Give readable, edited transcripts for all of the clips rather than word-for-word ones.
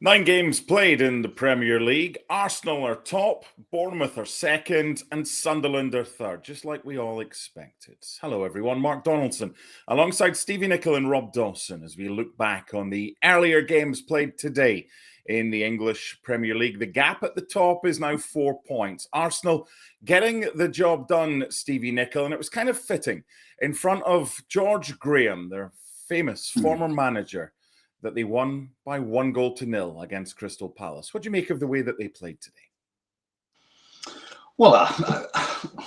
9 games played in the Premier League. Arsenal are top, Bournemouth are second, and Sunderland are third, just like we all expected. Hello, everyone. Mark Donaldson, alongside Stevie Nicol and Rob Dawson, as we look back on the earlier games played today in the English Premier League. The gap at the top is now 4 points. Arsenal getting the job done, Stevie Nicol, and it was kind of fitting in front of George Graham, their famous former manager, that they won by 1-0 against Crystal Palace. What do you make of the way that they played today? Well,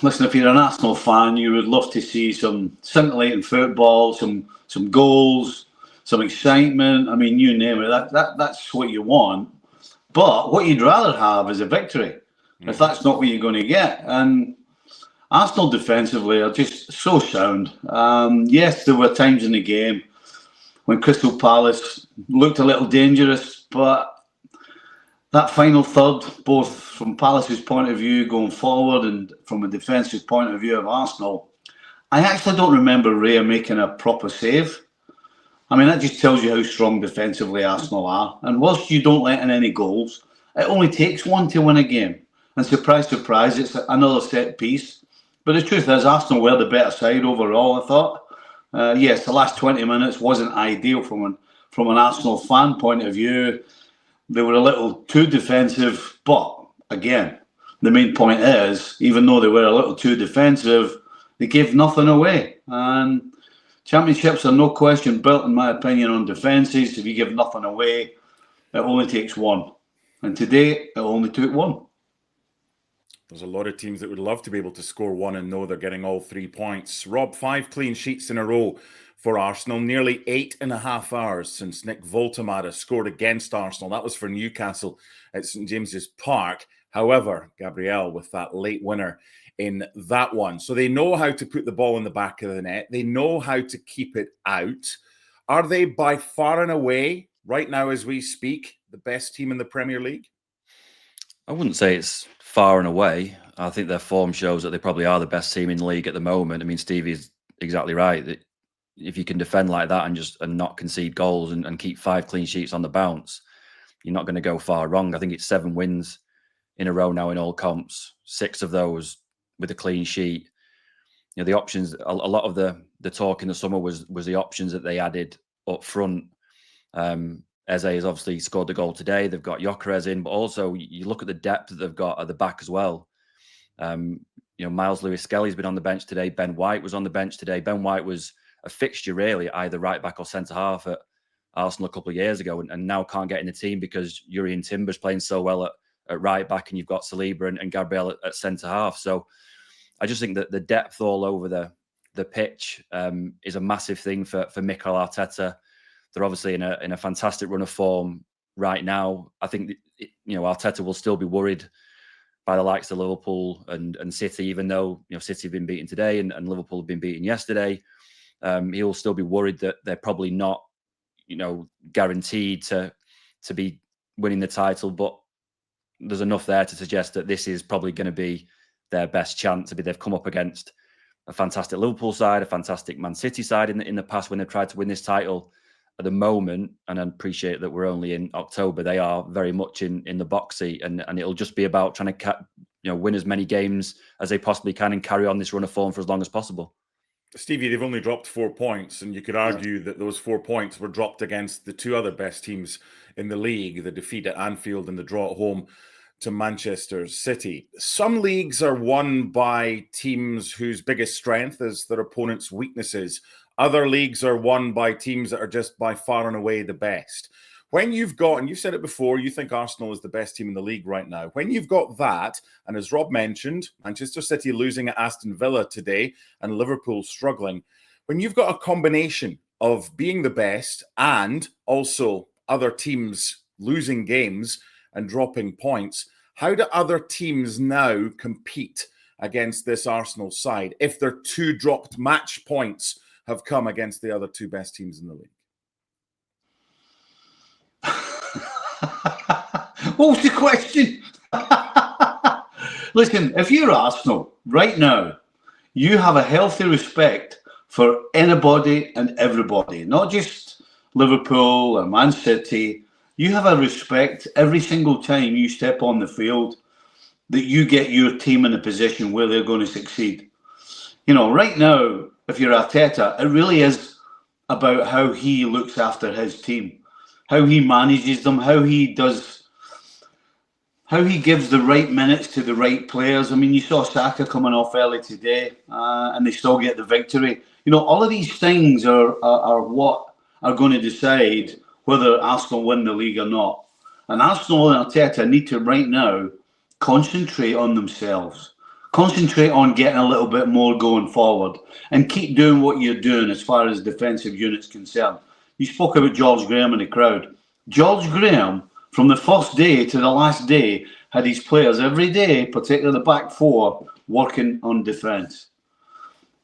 listen, if you're an Arsenal fan, you would love to see some scintillating football, some goals, some excitement. I mean, you name it. That's what you want. But what you'd rather have is a victory, if that's not what you're going to get. And Arsenal defensively are just so sound. Yes, there were times in the game when Crystal Palace looked a little dangerous, but that final third, both from Palace's point of view going forward and from a defensive point of view of Arsenal, I actually don't remember Raya making a proper save. I mean, that just tells you how strong defensively Arsenal are. And whilst you don't let in any goals, it only takes one to win a game. And surprise, surprise, it's another set piece. But the truth is, Arsenal were the better side overall, I thought. Yes, the last 20 minutes wasn't ideal from an Arsenal fan point of view. They were a little too defensive, but again, the main point is, even though they were a little too defensive, they gave nothing away. And championships are no question built, in my opinion, on defences. If you give nothing away, it only takes one. And today, it only took one. There's a lot of teams that would love to be able to score one and know they're getting all 3 points. Rob, 5 clean sheets in a row for Arsenal. Nearly 8.5 hours since Nick Voltemada scored against Arsenal. That was for Newcastle at St James's Park. However, Gabriel with that late winner in that one. So they know how to put the ball in the back of the net. They know how to keep it out. Are they by far and away, right now as we speak, the best team in the Premier League? I wouldn't say it's far and away. I think their form shows that they probably are the best team in the league at the moment. I mean, Stevie's exactly right. That if you can defend like that and not concede goals and keep 5 clean sheets on the bounce, you're not going to go far wrong. I think it's 7 wins in a row now in all comps, 6 of those with a clean sheet. You know, the options, a lot of the talk in the summer was the options that they added up front. Eze has obviously scored the goal today. They've got Gyökeres in, but also you look at the depth that they've got at the back as well. Miles Lewis-Skelly's been on the bench today. Ben White was on the bench today. Ben White was a fixture really, either right back or centre half at Arsenal a couple of years ago, and now can't get in the team because Jurrien Timber's playing so well at right back, and you've got Saliba and Gabriel at centre half. So I just think that the depth all over the pitch is a massive thing for Mikel Arteta. They're obviously in a fantastic run of form right now. I think Arteta will still be worried by the likes of Liverpool and City, even though City have been beaten today and Liverpool have been beaten yesterday. He'll still be worried that they're probably not, guaranteed to be winning the title. But there's enough there to suggest that this is probably going to be their best chance. They've come up against a fantastic Liverpool side, a fantastic Man City side in the past when they've tried to win this title. At the moment, and I appreciate that we're only in October, they are very much in the box seat, and it'll just be about trying to win as many games as they possibly can and carry on this run of form for as long as possible. Stevie, they've only dropped 4 points, and you could argue that those 4 points were dropped against the 2 other best teams in the league, the defeat at Anfield and the draw at home to Manchester City. Some leagues are won by teams whose biggest strength is their opponent's weaknesses. Other leagues are won by teams that are just by far and away the best. When you've got, and you've said it before, you think Arsenal is the best team in the league right now. When you've got that, and as Rob mentioned, Manchester City losing at Aston Villa today and Liverpool struggling, when you've got a combination of being the best and also other teams losing games and dropping points, how do other teams now compete against this Arsenal side if their 2 dropped match points have come against the other 2 best teams in the league? What was the question? Listen, if you're Arsenal right now, you have a healthy respect for anybody and everybody, not just Liverpool or Man City. you have a respect every single time you step on the field that you get your team in a position where they're going to succeed. You know, right now, if you're Arteta, it really is about how he looks after his team, how he manages them, how he gives the right minutes to the right players. I mean, you saw Saka coming off early today, and they still get the victory. You know, all of these things are what are going to decide whether Arsenal win the league or not. And Arsenal and Arteta need to right now concentrate on themselves, concentrate on getting a little bit more going forward, and keep doing what you're doing as far as defensive units concerned. You spoke about George Graham in the crowd. George Graham, from the first day to the last day, had his players every day, particularly the back four, working on defence.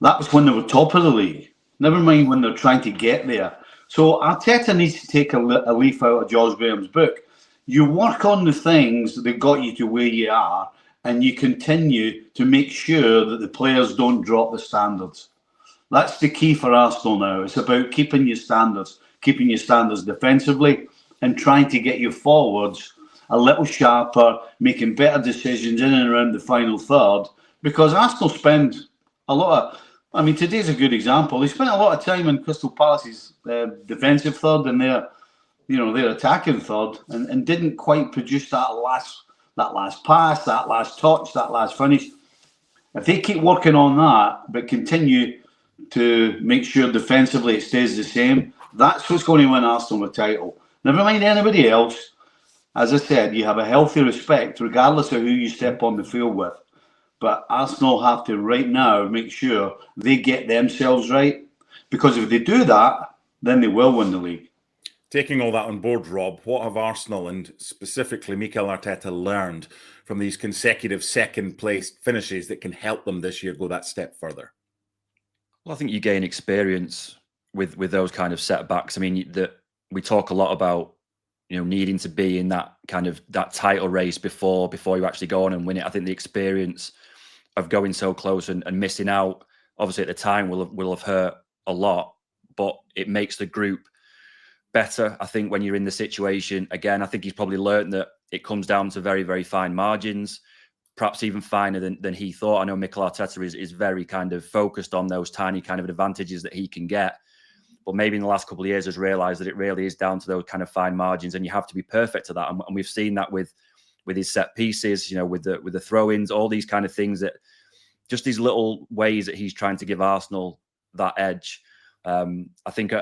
That was when they were top of the league. Never mind when they're trying to get there. So Arteta needs to take a leaf out of George Graham's book. You work on the things that got you to where you are, and you continue to make sure that the players don't drop the standards. That's the key for Arsenal now. It's about keeping your standards defensively, and trying to get your forwards a little sharper, making better decisions in and around the final third. Because Arsenal spend a lot of... I mean, today's a good example. They spent a lot of time in Crystal Palace's defensive third and their attacking third, and didn't quite produce that last pass, that last touch, that last finish. If they keep working on that, but continue to make sure defensively it stays the same, that's what's going to win Arsenal the title. Never mind anybody else. As I said, you have a healthy respect regardless of who you step on the field with. But Arsenal have to right now make sure they get themselves right, because if they do that, then they will win the league. Taking all that on board, Rob, what have Arsenal and specifically Mikel Arteta learned from these consecutive second-place finishes that can help them this year go that step further? Well, I think you gain experience with those kind of setbacks. I mean, we talk a lot about, needing to be in that kind of that title race before you actually go on and win it. I think the experience of going so close and missing out, obviously at the time will have hurt a lot, but it makes the group better. I think when you're in the situation, again, I think he's probably learned that it comes down to very, very fine margins, perhaps even finer than he thought. I know Mikel Arteta is very kind of focused on those tiny kind of advantages that he can get. But maybe in the last couple of years has realised that it really is down to those kind of fine margins, and you have to be perfect to that. And we've seen that with his set pieces, with the throw-ins, all these kind of things, that just these little ways that he's trying to give Arsenal that edge. I think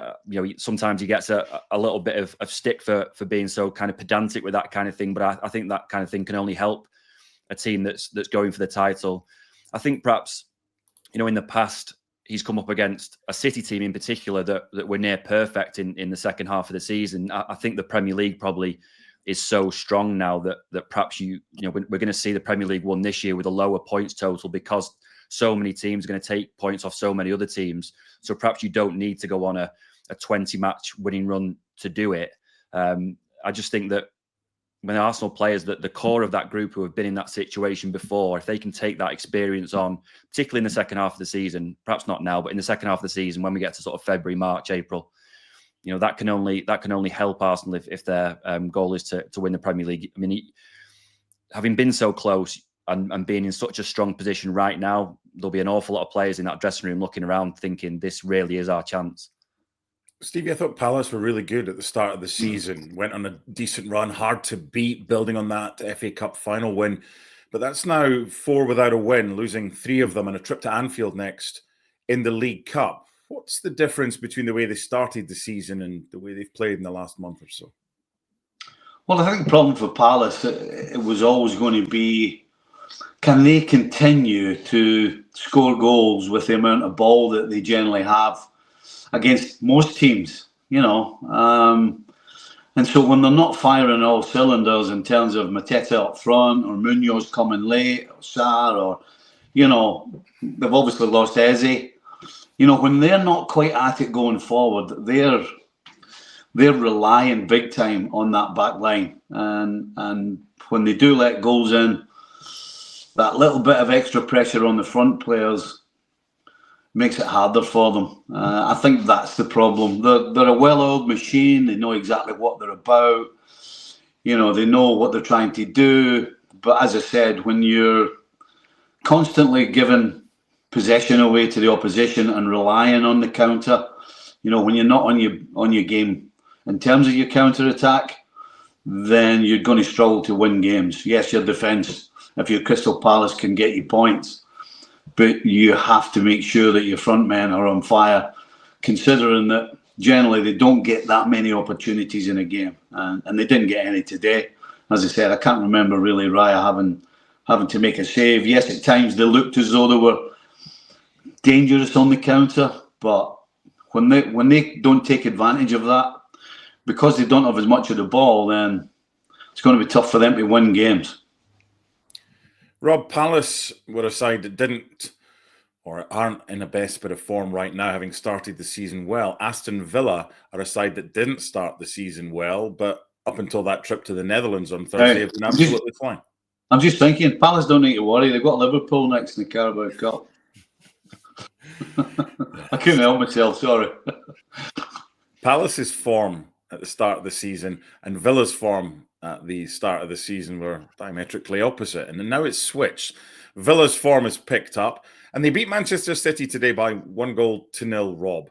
sometimes he gets a little bit of stick for being so kind of pedantic with that kind of thing, but I think that kind of thing can only help a team that's going for the title. I think perhaps in the past he's come up against a City team in particular that were near perfect in the second half of the season. I think the Premier League probably is so strong now that perhaps we're going to see the Premier League won this year with a lower points total, because so many teams are going to take points off so many other teams. So perhaps you don't need to go on a 20-match winning run to do it. I just think that when Arsenal players, that the core of that group who have been in that situation before, if they can take that experience on, particularly in the second half of the season, perhaps not now, but in the second half of the season, when we get to sort of February, March, April, that can only help Arsenal if their goal is to win the Premier League. I mean, having been so close and being in such a strong position right now, there'll be an awful lot of players in that dressing room looking around thinking this really is our chance. Stevie, I thought Palace were really good at the start of the season, went on a decent run, hard to beat, building on that FA Cup final win. But that's now 4 without a win, losing 3 of them and a trip to Anfield next in the League Cup. What's the difference between the way they started the season and the way they've played in the last month or so? Well, I think the problem for Palace, it was always going to be, can they continue to score goals with the amount of ball that they generally have against most teams, and so when they're not firing all cylinders in terms of Mateta up front or Munoz coming late or Sarr, or they've obviously lost Eze. When they're not quite at it going forward, they're relying big time on that back line, and when they do let goals in, that little bit of extra pressure on the front players makes it harder for them. I think that's the problem. They're a well-oiled machine. They know exactly what they're about. They know what they're trying to do. But as I said, when you're constantly giving possession away to the opposition and relying on the counter, when you're not on your game in terms of your counter attack, then you're going to struggle to win games. Yes, your defence, if your Crystal Palace, can get you points, but you have to make sure that your front men are on fire, considering that generally they don't get that many opportunities in a game, and they didn't get any today. As I said, I can't remember really Raya having to make a save. Yes, at times they looked as though they were dangerous on the counter, but when they don't take advantage of that, because they don't have as much of the ball, then it's going to be tough for them to win games. Rob, Palace were a side that didn't or aren't in the best bit of form right now, having started the season well. Aston Villa are a side that didn't start the season well, but up until that trip to the Netherlands on Thursday, have been absolutely fine. I'm just thinking, Palace don't need to worry. They've got Liverpool next in the Carabao Cup. I couldn't help myself, sorry. Palace's form at the start of the season and Villa's form at the start of the season were diametrically opposite, and now it's switched. Villa's form has picked up, and they beat Manchester City today by 1-0. Rob,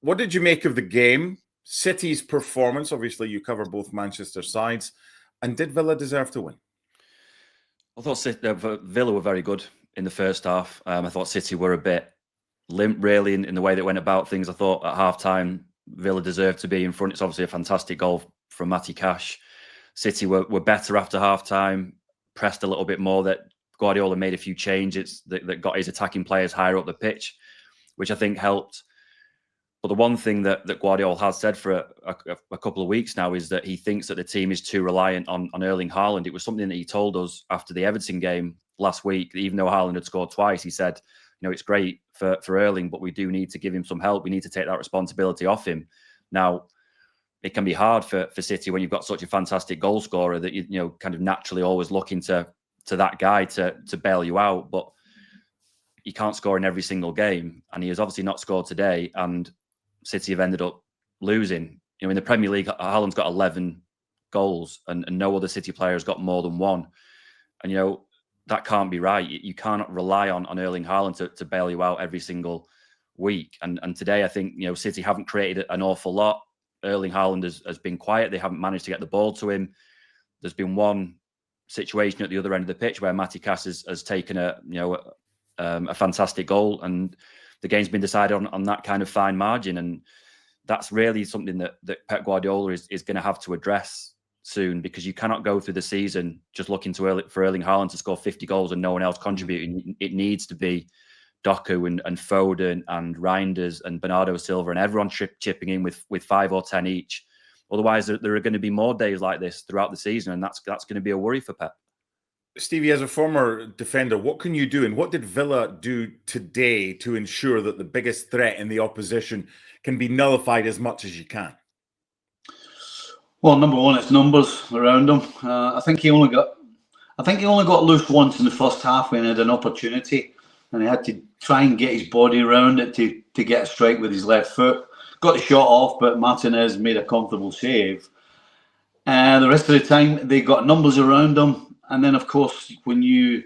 what did you make of the game? City's performance, obviously you cover both Manchester sides, and did Villa deserve to win? I thought Villa were very good in the first half. I thought City were a bit limp, really, in the way they went about things. I thought at half-time, Villa deserved to be in front. It's obviously a fantastic goal from Matty Cash. City were better after half-time, pressed a little bit more. That Guardiola made a few changes that got his attacking players higher up the pitch, which I think helped. But the one thing that Guardiola has said for a couple of weeks now is that he thinks that the team is too reliant on Erling Haaland. It was something that he told us after the Everton game last week. Even though Haaland had scored twice, he said, it's great for Erling, but we do need to give him some help. We need to take that responsibility off him. Now, it can be hard for City when you've got such a fantastic goal scorer that you kind of naturally always looking to that guy to bail you out. But he can't score in every single game, and he has obviously not scored today. And City have ended up losing. In the Premier League, Haaland's got 11 goals, and no other City player has got more than one. And that can't be right. You cannot rely on Erling Haaland to bail you out every single week. And today, I think City haven't created an awful lot. Erling Haaland has been quiet. They haven't managed to get the ball to him. There's been one situation at the other end of the pitch where Matty Cash has taken a fantastic goal, and the game's been decided on that kind of fine margin. And that's really something that Pep Guardiola is going to have to address soon, because you cannot go through the season just looking for Erling Haaland to score 50 goals and no one else contributing. It needs to be Doku and Foden and Reinders and Bernardo Silva and everyone chipping in with 5 or 10 each. Otherwise, there are going to be more days like this throughout the season, and that's going to be a worry for Pep. Stevie, as a former defender, what can you do, and what did Villa do today to ensure that the biggest threat in the opposition can be nullified as much as you can? Well, number one, it's numbers around him. I think he only got loose once in the first half when he had an opportunity, and he had to try and get his body around it to get a strike with his left foot. Got the shot off, but Martinez made a comfortable save. The rest of the time, they got numbers around him. And then, of course, when you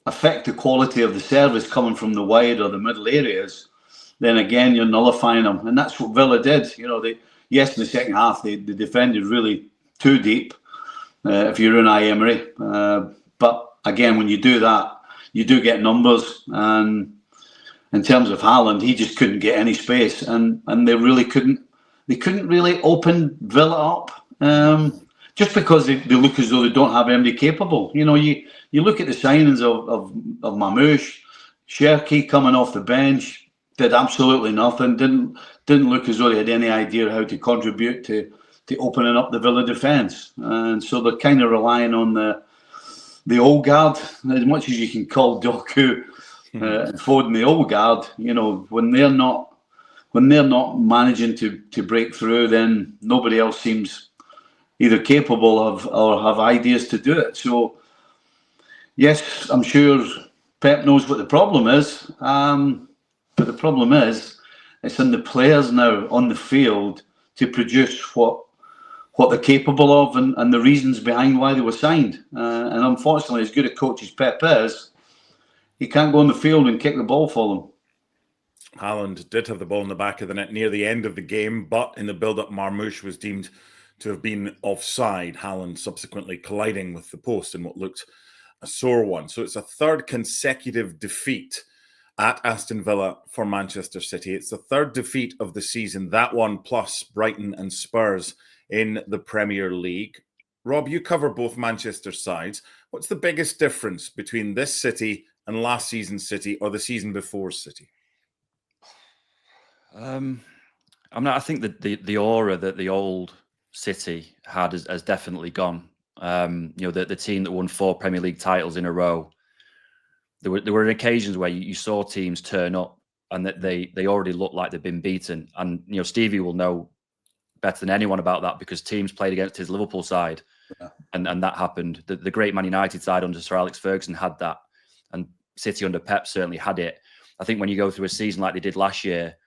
affect the quality of the service coming from the wide or the middle areas, then again, you're nullifying them. And that's what Villa did. Yes, in the second half, they defended really too deep, if you're Unai Emery. But again, when you do that, you do get numbers. And in terms of Haaland, he just couldn't get any space. And they really couldn't really open Villa up. Just because they look as though they don't have anybody capable. You look at the signings of Mamouche, Cherki coming off the bench, did absolutely nothing. Didn't look as though they had any idea how to contribute to opening up the Villa defence. And so they're kind of relying on the old guard, as much as you can call Doku and Foden the old guard. When they're not managing to break through, then nobody else seems either capable of or have ideas to do it. So, yes, I'm sure Pep knows what the problem is. But the problem is, it's in the players now on the field to produce what what they're capable of and the reasons behind why they were signed. And unfortunately, as good a coach as Pep is, he can't go on the field and kick the ball for them. Haaland did have the ball in the back of the net near the end of the game, but in the build-up, Marmoush was deemed to have been offside. Haaland subsequently colliding with the post in what looked a sore one. So it's a third consecutive defeat at Aston Villa for Manchester City. It's the third defeat of the season, that one plus Brighton and Spurs in the Premier League. Rob, you cover both Manchester sides. What's the biggest difference between this City and last season's City or the season before City? I think that the aura that the old City had has definitely gone. The team that won 4 Premier League titles in a row. There were occasions where you saw teams turn up and that they already looked like they've been beaten. And Stevie will know better than anyone about that because teams played against his Liverpool side, and that happened. The great Man United side under Sir Alex Ferguson had that, and City under Pep certainly had it. I think when you go through a season like they did last year,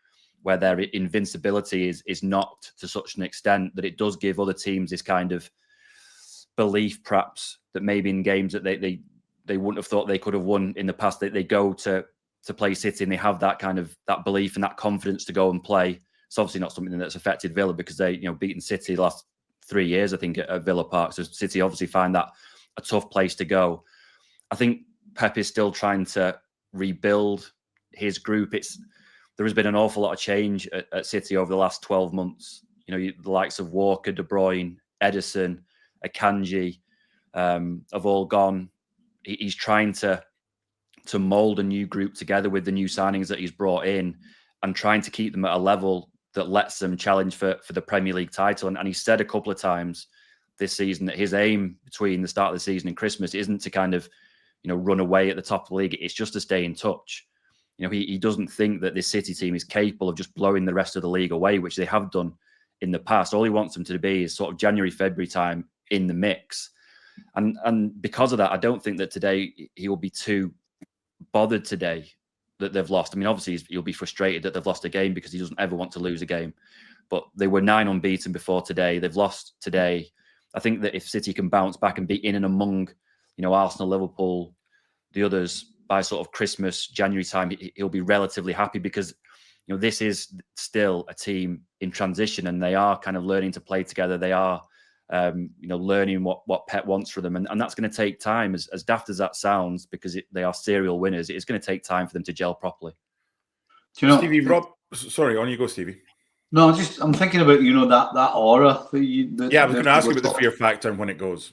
where their invincibility is knocked to such an extent that it does give other teams this kind of belief, perhaps, that maybe in games that they wouldn't have thought they could have won in the past, they go to play City and they have that kind of that belief and that confidence to go and play. It's obviously not something that's affected Villa because they beaten City the last 3 years, I think, at Villa Park. So City obviously find that a tough place to go. I think Pep is still trying to rebuild his group. There has been an awful lot of change at City over the last 12 months. The likes of Walker, De Bruyne, Edison, Akanji have all gone. He's trying to mould a new group together with the new signings that he's brought in and trying to keep them at a level that lets them challenge for the Premier League title. And he said a couple of times this season that his aim between the start of the season and Christmas isn't to kind of, run away at the top of the league. It's just to stay in touch. He doesn't think that this City team is capable of just blowing the rest of the league away, which they have done in the past. All he wants them to be is sort of January, February time in the mix. And because of that, I don't think that today he will be too bothered today that they've lost. I mean, obviously he'll be frustrated that they've lost a game because he doesn't ever want to lose a game. But they were 9 unbeaten before today. They've lost today. I think that if City can bounce back and be in and among, Arsenal, Liverpool, the others by sort of Christmas, January time, he'll be relatively happy because, this is still a team in transition and they are kind of learning to play together. They are, learning what Pep wants for them. And that's going to take time, as daft as that sounds, because they are serial winners. It's going to take time for them to gel properly. Stevie, Rob, sorry, on you go, Stevie. No, I'm thinking about, that aura. I was going to ask you about the fear factor and when it goes.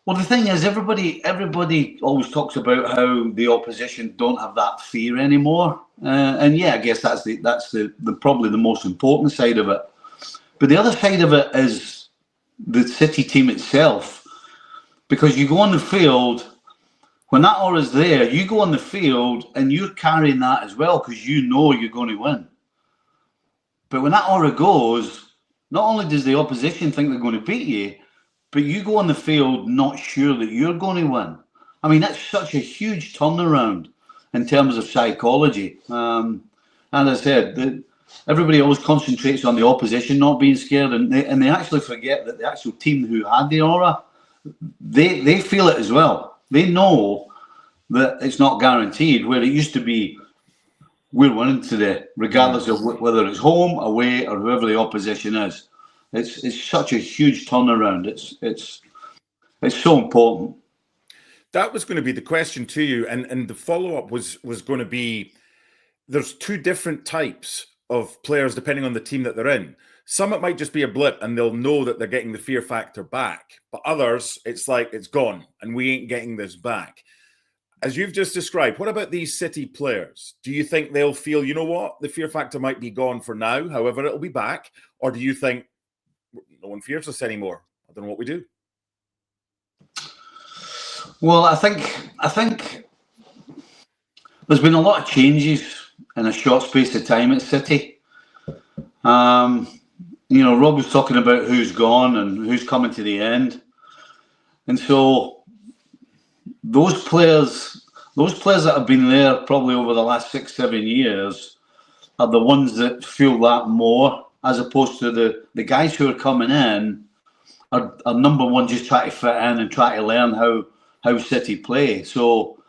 Well, the thing is, everybody always talks about how the opposition don't have that fear anymore, and yeah, I guess that's the probably the most important side of it. But the other side of it is the City team itself, because you go on the field when that aura is there. You go on the field and you're carrying that as well because you're going to win. But when that aura goes, not only does the opposition think they're going to beat you, but you go on the field not sure that you're going to win. I mean, that's such a huge turnaround in terms of psychology. And as I said, everybody always concentrates on the opposition not being scared, and they actually forget that the actual team who had the aura, they feel it as well. They know that it's not guaranteed, where it used to be, we're winning today, regardless of whether it's home, away, or whoever the opposition is. It's such a huge turnaround. It's so important. That was going to be the question to you, and the follow-up was going to be, there's 2 different types of players depending on the team that they're in. Some it might just be a blip and they'll know that they're getting the fear factor back, but others it's like it's gone and we ain't getting this back. As you've just described, what about these City players? Do you think they'll feel, you know what, the fear factor might be gone for now, however it'll be back, or do you think no one fears us anymore? I don't know what we do. Well, I think there's been a lot of changes in a short space of time at City. Rob was talking about who's gone and who's coming to the end, and so those players that have been there probably over the last 6-7 years are the ones that feel that more. as opposed to the guys who are coming in are number one, just trying to fit in and try to learn how City play. So,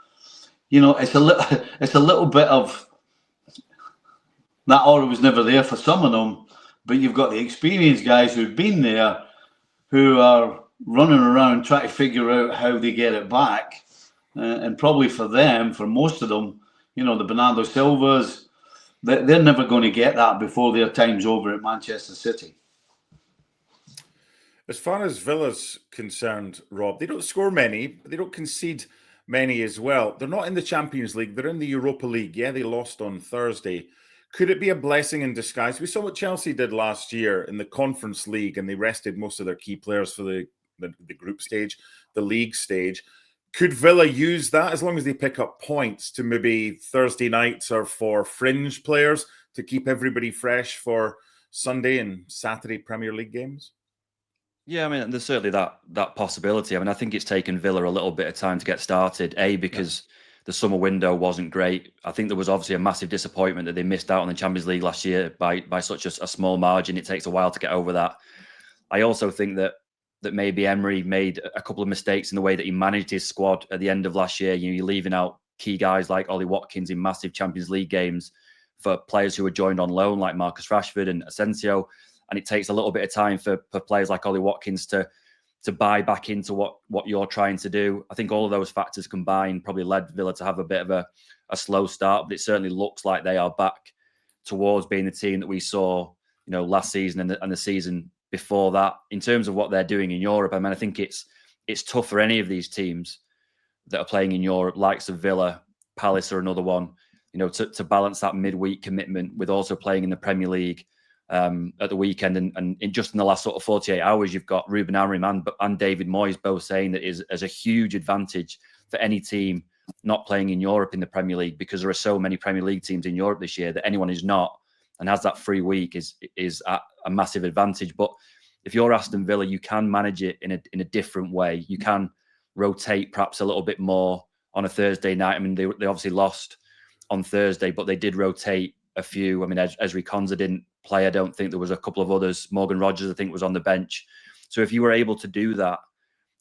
it's a little bit of that aura was never there for some of them, but you've got the experienced guys who've been there, who are running around trying to figure out how they get it back. And probably for them, for most of them, the Bernardo Silvas, they're never going to get that before their time's over at Manchester City. As far as Villa's concerned, Rob, they don't score many, but they don't concede many as well. They're not in the Champions League. They're in the Europa League. Yeah, they lost on Thursday. Could it be a blessing in disguise? We saw what Chelsea did last year in the Conference League, and they rested most of their key players for the group stage, the league stage. Could Villa use that, as long as they pick up points, to maybe Thursday nights or for fringe players to keep everybody fresh for Sunday and Saturday Premier League games? Yeah, I mean, there's certainly that possibility. I mean, I think it's taken Villa a little bit of time to get started, because the summer window wasn't great. I think there was obviously a massive disappointment that they missed out on the Champions League last year by such a small margin. It takes a while to get over that. I also think that maybe Emery made a couple of mistakes in the way that he managed his squad at the end of last year. You're leaving out key guys like Ollie Watkins in massive Champions League games for players who were joined on loan like Marcus Rashford and Asensio. And it takes a little bit of time for players like Ollie Watkins to buy back into what you're trying to do. I think all of those factors combined probably led Villa to have a bit of a slow start, but it certainly looks like they are back towards being the team that we saw, last season and the season before that. In terms of what they're doing in Europe, I mean, I think it's tough for any of these teams that are playing in Europe, likes of Villa, Palace are another one, to balance that midweek commitment with also playing in the Premier League at the weekend. And just in the last sort of 48 hours, you've got Ruben Amorim and David Moyes both saying that is a huge advantage for any team not playing in Europe in the Premier League, because there are so many Premier League teams in Europe this year that anyone who's not and has that free week is at a massive advantage. But if you're Aston Villa, you can manage it in a different way. You can rotate perhaps a little bit more on a Thursday night. I mean, they obviously lost on Thursday, but they did rotate a few. I mean, Ezri Konsa didn't play. I don't think there was a couple of others. Morgan Rogers, I think, was on the bench. So if you were able to do that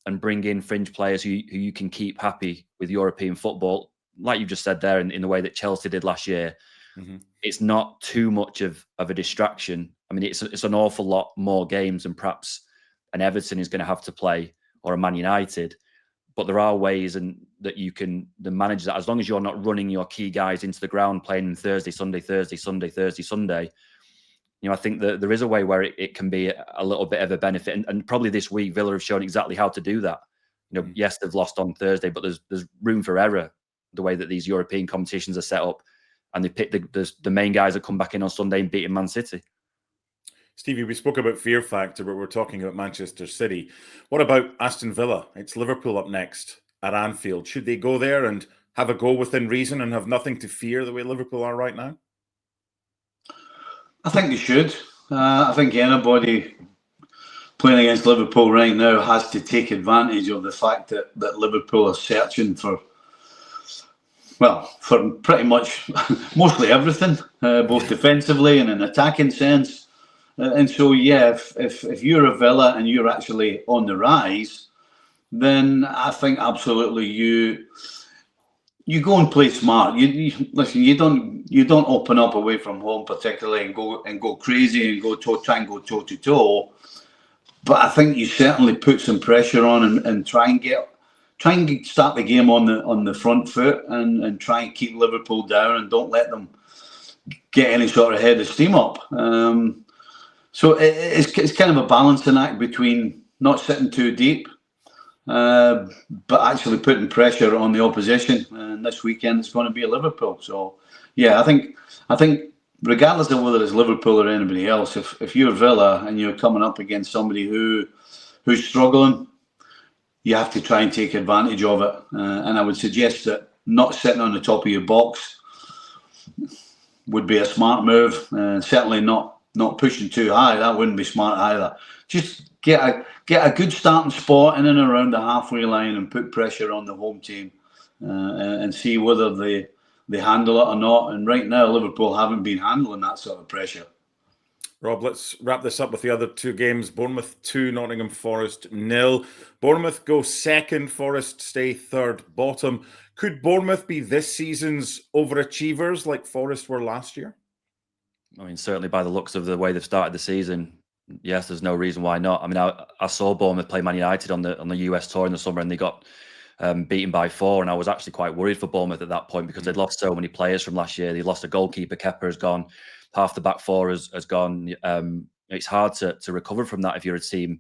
and bring in fringe players who you can keep happy with European football, like you just said there, in the way that Chelsea did last year, it's not too much of a distraction. I mean, it's an awful lot more games than perhaps an Everton is going to have to play, or a Man United. But there are ways that you can manage that, as long as you're not running your key guys into the ground playing Thursday, Sunday, Thursday, Sunday, Thursday, Sunday. I think that there is a way where it can be a little bit of a benefit. And probably this week, Villa have shown exactly how to do that. Yes, they've lost on Thursday, but there's room for error the way that these European competitions are set up. And they pick the main guys that come back in on Sunday and beating Man City. Stevie, we spoke about fear factor, but we're talking about Manchester City. What about Aston Villa? It's Liverpool up next at Anfield. Should they go there and have a go within reason and have nothing to fear the way Liverpool are right now? I think they should. I think anybody playing against Liverpool right now has to take advantage of the fact that Liverpool are searching for pretty much mostly everything, both defensively and in an attacking sense. And so, yeah, if you're a Villa and you're actually on the rise, then I think absolutely you go and play smart. Listen, you don't open up away from home particularly and go crazy and try and go toe to toe. But I think you certainly put some pressure on and try and start the game on the front foot and try and keep Liverpool down and don't let them get any sort of head of steam up. So it's kind of a balancing act between not sitting too deep, but actually putting pressure on the opposition. And this weekend it's going to be Liverpool. So yeah, I think regardless of whether it's Liverpool or anybody else, if you're Villa and you're coming up against somebody who's struggling, you have to try and take advantage of it. And I would suggest that not sitting on the top of your box would be a smart move. Certainly not pushing too high. That wouldn't be smart either. Just get a good starting spot in and around the halfway line and put pressure on the home team and see whether they handle it or not. And right now, Liverpool haven't been handling that sort of pressure. Rob, let's wrap this up with the other two games. Bournemouth 2, Nottingham Forest 0. Bournemouth go second, Forest stay third bottom. Could Bournemouth be this season's overachievers like Forest were last year? I mean, certainly by the looks of the way they've started the season, yes, there's no reason why not. I mean, I saw Bournemouth play Man United on the US tour in the summer, and they got beaten by 4, and I was actually quite worried for Bournemouth at that point because they'd lost so many players from last year. They lost a goalkeeper, Kepa has gone, half the back four has gone. It's hard to recover from that if you're a team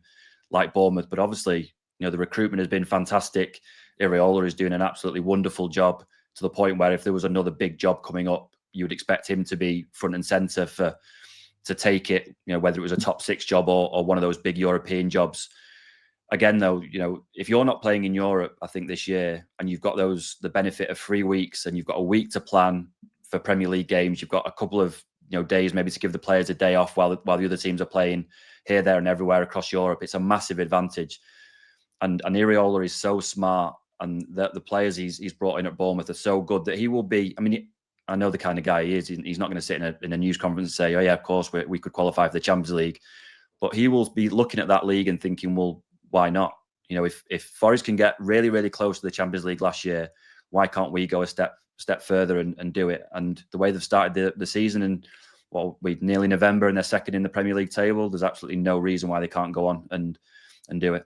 like Bournemouth, but obviously, the recruitment has been fantastic. Iraola is doing an absolutely wonderful job, to the point where if there was another big job coming up, you would expect him to be front and centre to take it, whether it was a top 6 job or one of those big European jobs. Again, though, if you're not playing in Europe, I think this year, and you've got the benefit of 3 weeks, and you've got a week to plan for Premier League games, you've got a couple of days maybe to give the players a day off while the other teams are playing here, there, and everywhere across Europe. It's a massive advantage, and Iraola is so smart, and the players he's brought in at Bournemouth are so good that he will be. I mean, I know the kind of guy he is. He's not going to sit in a news conference and say, "Oh yeah, of course we could qualify for the Champions League," but he will be looking at that league and thinking, "Well, why not? If Forest can get really, really close to the Champions League last year, why can't we go a step further and do it?" And the way they've started the season, and we're nearly November, and they're second in the Premier League table, there's absolutely no reason why they can't go on and do it.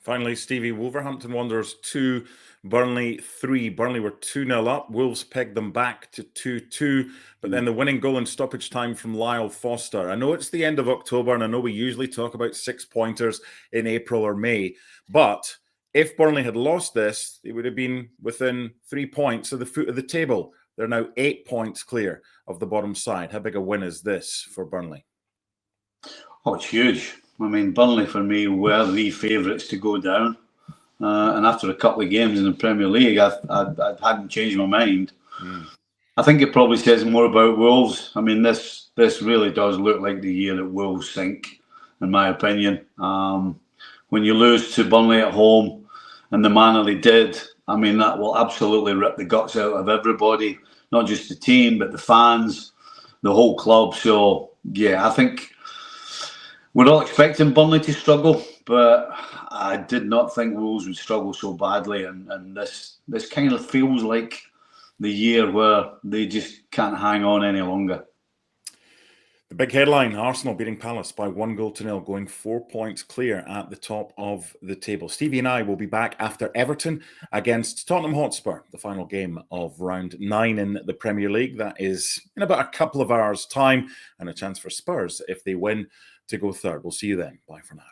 Finally, Stevie, Wolverhampton Wanderers 2, Burnley 3. Burnley were 2-0 up. Wolves pegged them back to 2-2. But then the winning goal in stoppage time from Lyle Foster. I know it's the end of October, and I know we usually talk about 6-pointers in April or May. But if Burnley had lost this, they would have been within 3 points of the foot of the table. They're now 8 points clear of the bottom side. How big a win is this for Burnley? Oh, it's huge. I mean, Burnley for me were the favourites to go down, and after a couple of games in the Premier League, I hadn't changed my mind. I think it probably says more about Wolves. I mean, this really does look like the year that Wolves sink, in my opinion. When you lose to Burnley at home, and the manner they did, I mean, that will absolutely rip the guts out of everybody, not just the team, but the fans, the whole club. So, yeah, I think we're all expecting Burnley to struggle, but I did not think Wolves would struggle so badly. And this kind of feels like the year where they just can't hang on any longer. The big headline, Arsenal beating Palace by 1-0, going 4 points clear at the top of the table. Stevie and I will be back after Everton against Tottenham Hotspur, the final game of round 9 in the Premier League. That is in about a couple of hours' time, and a chance for Spurs, if they win, to go third. We'll see you then. Bye for now.